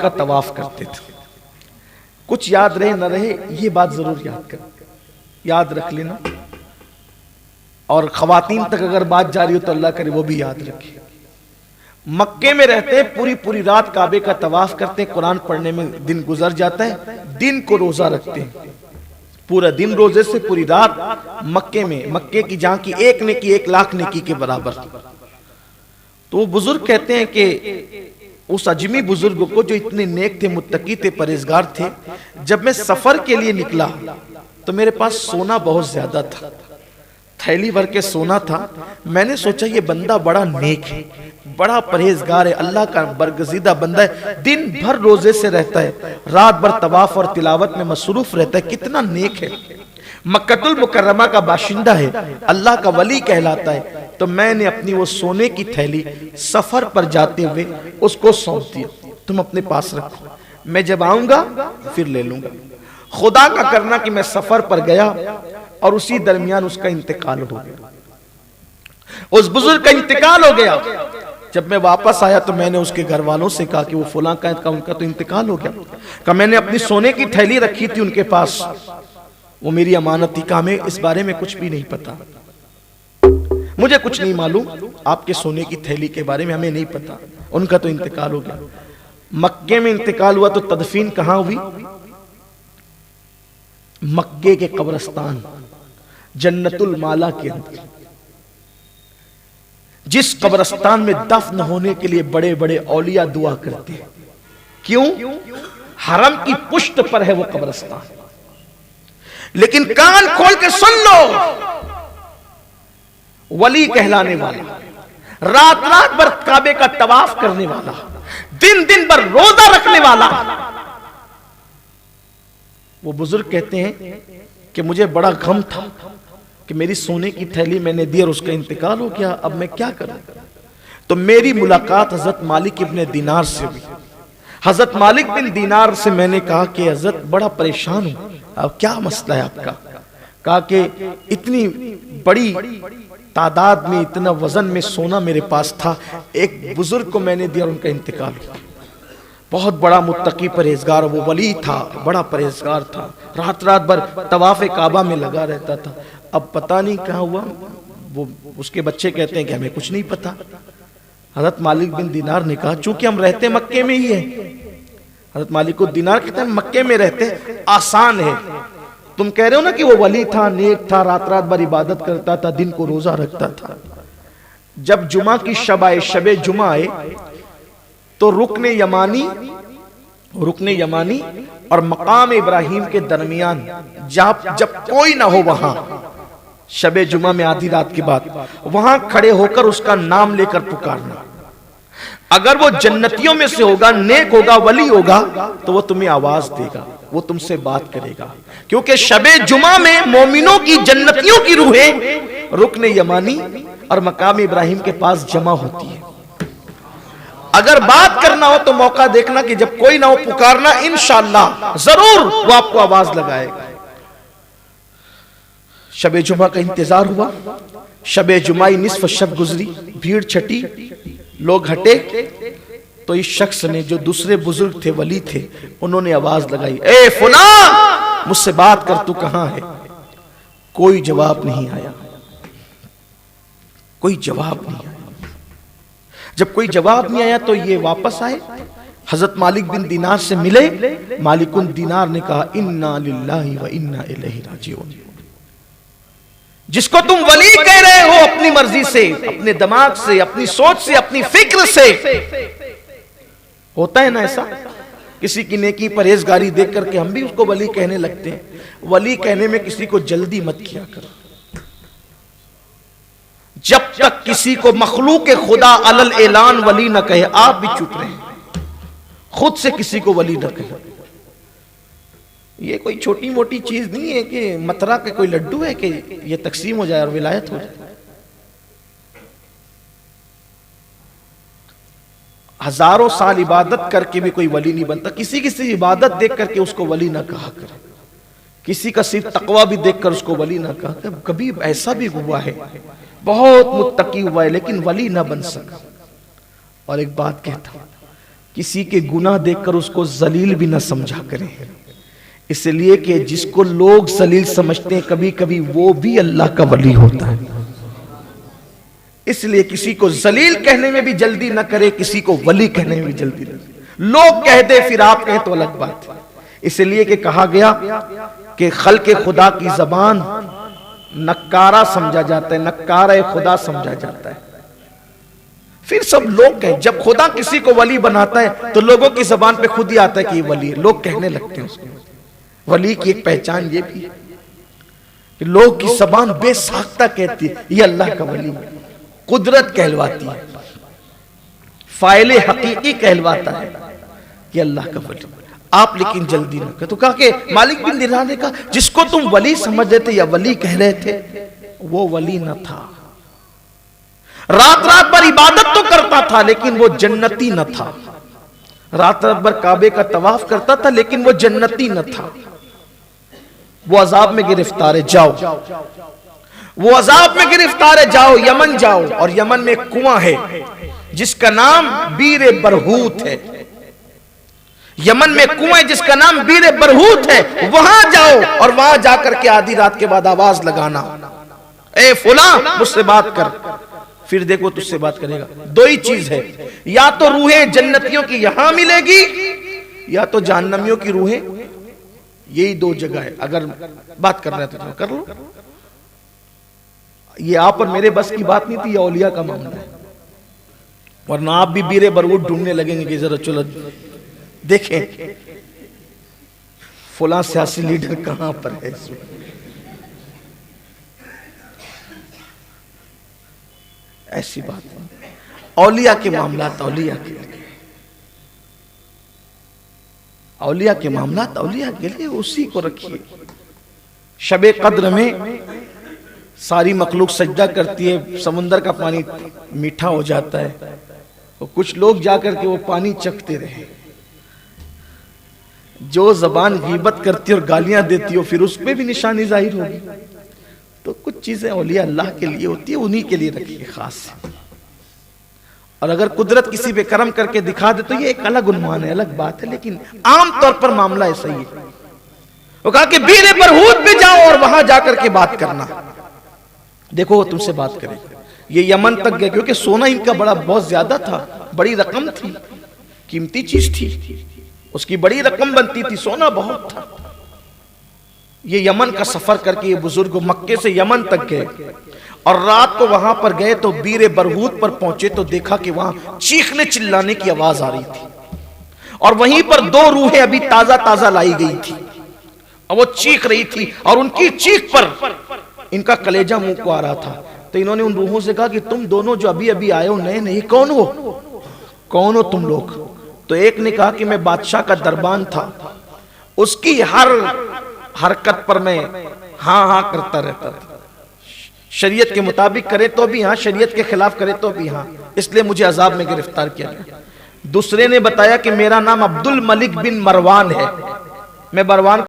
کا طواف کرتے تھے. کچھ یاد رہے نہ رہے یہ بات ضرور یاد رکھ لینا, اور خواتین تک اگر بات جاری ہو تو اللہ کرے وہ بھی یاد رکھے. مکے میں رہتے ہیں, پوری رات کعبے کا طواف کرتے ہیں, قرآن پڑھنے میں دن گزر جاتا ہے, دن کو روزہ رکھتے ہیں, پورا دن روزے سے, پوری رات مکے میں. مکے کی جہاں کی ایک نیکی 1,00,000 نیکی کے برابر. تو وہ بزرگ کہتے ہیں کہ اس اجمی بزرگ کو جو اتنے نیک تھے, متقی تھے, پرہیزگار تھے, جب میں سفر کے لیے نکلا تو میرے پاس سونا بہت زیادہ تھا, تھیلی بھر کے سونا تھا. میں نے سوچا یہ بندہ بڑا نیک ہے, بڑا پرہیزگار ہے, اللہ کا برگزیدہ بندہ ہے, دن بھر روزے سے رہتا ہے, رات بھر طواف اور تلاوت میں مصروف رہتا ہے, کتنا نیک ہے, مکہ المکرمہ کا باشندہ ہے, اللہ کا ولی کہلاتا ہے. تو میں نے اپنی وہ سونے کی تھیلی سفر پر جاتے ہوئے اس کو سونپ دیا, تم اپنے پاس رکھو, میں جب آؤں گا پھر لے لوں گا. خدا کا کرنا کہ میں سفر پر گیا اور اسی درمیان اس کا انتقال ہو گیا, اس بزرگ کا انتقال ہو گیا. جب میں واپس آیا تو میں نے اس کے گھر والوں سے کہا کہ وہ فلاں کا ان کا تو انتقال ہو گیا. کہ میں نے اپنی سونے کی تھیلی رکھی تھی ان کے پاس, وہ میری امانت تھی. کہ ہمیں اس بارے میں کچھ بھی نہیں پتا, مجھے کچھ نہیں معلوم آپ کے سونے کی تھیلی کے بارے میں, ہمیں نہیں پتا, ان کا تو انتقال ہو گیا. مکے میں انتقال ہوا تو تدفین کہاں ہوئی؟ مکے کے قبرستان جنت المالا کے اندر. جس قبرستان میں دفن ہونے کے لیے بڑے بڑے اولیاء دعا کرتے ہیں. کیوں؟ حرم کی پشت پر ہے وہ قبرستان. لیکن کان کھول کے سن لو, ولی کہلانے والا, رات بھر کعبے کا طواف کرنے والا, دن بھر روزہ رکھنے والا, وہ بزرگ کہتے ہیں کہ مجھے بڑا غم تھا کہ میری سونے کی تھیلی میں نے دی اور اس کا انتقال ہو گیا, اب میں کیا کروں؟ تو میری ملاقات حضرت مالک ابن دینار سے ہوئی. حضرت مالک بن دینار سے میں نے کہا کہ حضرت بڑا پریشان ہوں, اب کیا مسئلہ ہے آپ کا؟ کہا کہ اتنی بڑی تعداد میں, اتنا وزن میں سونا میرے پاس تھا, ایک بزرگ کو میں نے دیا اور ان کا انتقال ہوا. بہت بڑا متقی پرہیزگار, وہ ولی تھا, بڑا پرہیزگار تھا, رات بھر طواف کعبہ میں لگا رہتا تھا. اب پتہ نہیں کہاں ہوا. وہ اس کے بچے کہتے ہیں کہ ہمیں کچھ نہیں پتا. حضرت مالک بن دینار نے کہا چونکہ ہم رہتے مکے میں ہی ہیں. حضرت مالک کو دینار کہتے ہیں مکے میں رہتے, آسان ہے. تم کہہ رہے ہو نا کہ وہ ولی تھا, نیک تھا, رات بھر عبادت کرتا تھا, دن کو روزہ رکھتا تھا. جب جمعہ کی شب جمعہ آئے تو رکن یمانی اور مقام ابراہیم کے درمیان جب کوئی نہ ہو, وہاں شب جمعہ میں آدھی رات کے بعد وہاں کھڑے ہو کر اس کا نام لے کر پکارنا. اگر وہ جنتیوں میں سے ہوگا, نیک ہوگا, ولی ہوگا, تو وہ تمہیں آواز دے گا, وہ تم سے بات کرے گا. کیونکہ شب جمعہ میں مومنوں کی, جنتیوں کی روحیں رکن یمانی اور مقام ابراہیم کے پاس جمع ہوتی ہے. اگر بات کرنا ہو تو موقع دیکھنا کہ جب کوئی نہ ہو, پکارنا, انشاءاللہ ضرور وہ آپ کو آواز لگائے گا. شب جمعہ کا انتظار ہوا. شب جمعہ نصف شب گزری, بھیڑ چھٹی, لوگ ہٹے. تو اس شخص نے, جو دوسرے بزرگ تھے, ولی تھے, انہوں نے آواز لگائی, اے فلاں مجھ سے بات کر, تو کہاں ہے؟ کوئی جواب نہیں آیا, کوئی جواب نہیں آیا. جب کوئی جواب نہیں آیا تو یہ واپس آئے, حضرت مالک بن دینار سے ملے. مالک بن دینار نے کہا انا للہ و انا الیہ راجعون. جس کو تم ولی کہہ رہے ہو اپنی مرضی سے, اپنے دماغ سے, اپنی سوچ سے, اپنی فکر سے, ہوتا ہے نا ایسا, کسی کی نیکی پرہیزگاری دیکھ کر کے ہم بھی اس کو ولی کہنے لگتے ہیں. ولی کہنے میں کسی کو جلدی مت کیا کرو. جب تک کسی کو مخلوق خدا علل اعلان ولی نہ کہے, آپ بھی چپ رہیں, خود سے کسی کو ولی نہ کہے. یہ کوئی چھوٹی موٹی چیز نہیں ہے کہ مترا کے کوئی لڈو ہے کہ یہ تقسیم ہو جائے اور ولایت ہو جائے. ہزاروں سال عبادت کر کے بھی کوئی ولی نہیں بنتا. کسی کی عبادت دیکھ کر کے اس کو ولی نہ کہا کرے, کسی کا صرف تقوی بھی دیکھ کر اس کو ولی نہ کہا کرے. کبھی ایسا بھی ہوا ہے, بہت متقی ہوا ہے لیکن ولی نہ بن سکا. اور ایک بات کہتا ہوں, کسی کے گناہ دیکھ کر اس کو ذلیل بھی نہ سمجھا کریں، اس لیے کہ جس کو لوگ ذلیل سمجھتے ہیں کبھی کبھی وہ بھی اللہ کا ولی ہوتا ہے۔ اس لیے کسی کو ذلیل کہنے میں بھی جلدی نہ کرے، کسی کو ولی کہنے میں بھی جلدی نہ کرے۔ لوگ کہہ دے پھر آپ کہیں تو الگ بات ہے۔ اس لیے کہ کہا گیا کہ خلق خدا کی زبان نکارہ سمجھا جاتا ہے، نکارہ خدا سمجھا جاتا ہے۔ پھر سب لوگ کہیں، جب خدا کسی کو ولی بناتا ہے تو لوگوں کی زبان پہ خود ہی آتا ہے کہ یہ ولی ہے، لوگ کہنے لگتے ہیں اس کو۔ ولی کی ایک پہچان یہ بھی ہے کہ لوگ کی زبان بے ساختہ کہتی ہے یہ اللہ کا ولی ہے، قدرت کہلواتی ہے، فاعل حقیقی کہلواتا ہے کہ اللہ کا ولی۔ آپ لیکن جلدی نہ کریں۔ تو کہا کہ مالک بن دینار نے کہا جس کو تم ولی سمجھ رہے تھے یا ولی کہہ رہے تھے وہ ولی نہ تھا، رات رات بھر عبادت تو کرتا تھا لیکن وہ جنتی نہ تھا، رات رات بھر کعبے کا طواف کرتا تھا لیکن وہ جنتی نہ تھا۔ وہ عذاب میں گرفتار ہے، جاؤ، وہ عذاب میں گرفتار ہے، جاؤ یمن جاؤ، اور یمن میں ایک کنواں ہے جس کا نام بیر برہوت ہے، یمن میں کنویں جس کا نام بیر برہوت ہے، وہاں جاؤ اور وہاں جا کر کے آدھی رات کے بعد آواز لگانا، اے فلاں مجھ سے بات کر، پھر دیکھو تجھ سے بات کرے گا۔ دو ہی چیز ہے، یا تو روحیں جنتیوں کی یہاں ملے گی یا تو جہنمیوں کی روحیں، یہی دو جگہ ہے۔ اگر بات کر رہے تو کر لو، یہ آپ اور میرے بس کی بات نہیں تھی، یہ اولیاء کا معاملہ ہے، ورنہ آپ بھی بیر برہوت ڈھونڈنے لگیں گے کہ ذرا چلو دیکھیں فلاں سیاسی لیڈر کہاں پر ہے۔ ایسی بات ہے، اولیاء کے معاملات اولیاء کے لیے، اولیاء کے معاملات اولیاء کے لیے، اسی کو رکھیے۔ شب قدر میں ساری مخلوق سجدہ کرتی ہے، سمندر کا پانی میٹھا ہو جاتا ہے، اور کچھ لوگ جا کر کے وہ پانی چکھتے رہے۔ جو زبان غیبت کرتی اور گالیاں دیتی ہو پھر اس پہ بھی نشانی ظاہر ہوگی۔ تو کچھ چیزیں اولیاء اللہ کے لیے ہوتی ہے، انہی کے لیے رکھیے خاص سے۔ اور اگر قدرت کسی پہ کرم کر کے دکھا دے تو یہ ایک الگ عنوان ہے، الگ بات ہے، لیکن عام طور پر معاملہ ایسا ہی ہے۔ وہ کہا کہ بیر برہوت پہ جاؤ اور وہاں جا کر کے بات کرنا، دیکھو وہ تم سے بات کرے گا۔ یہ یمن تک گئے کیونکہ سونا ان کا بہت زیادہ تھا، بڑی رقم تھی، قیمتی چیز تھی، اس کی بڑی رقم بنتی تھی، سونا بہت تھا۔ یہ یمن کا سفر کر کے یہ بزرگ مکے سے یمن تک گئے، اور رات کو وہاں پر گئے تو بیر برہوت پر پہنچے تو دیکھا کہ وہاں چیخنے چلانے کی آواز آ رہی تھی، اور وہیں پر دو روحیں ابھی تازہ تازہ لائی گئی تھی، اور وہ چیخ رہی تھی، اور ان کی چیخ پر ان کا کلیجہ منہ کو آ رہا تھا۔ تو انہوں نے ان روحوں سے کہا کہ تم دونوں جو ابھی ابھی آئے ہو نئے نئے، کون ہو، کون ہو تم لوگ؟ تو ایک نے کہا کہ میں بادشاہ کا دربان تھا، اس کی ہر حرکت پر میں ہاں ہاں کرتا رہتا تھا، شریعت کے مطابق کرے تو بھی ہاں، شریعت کے خلاف کرے تو بھی ہاں، اس لیے مجھے عذاب میں گرفتار کیا گیا۔ دوسرے نے بتایا کہ میرا نام عبد الملک بن مروان ہے، میں مروان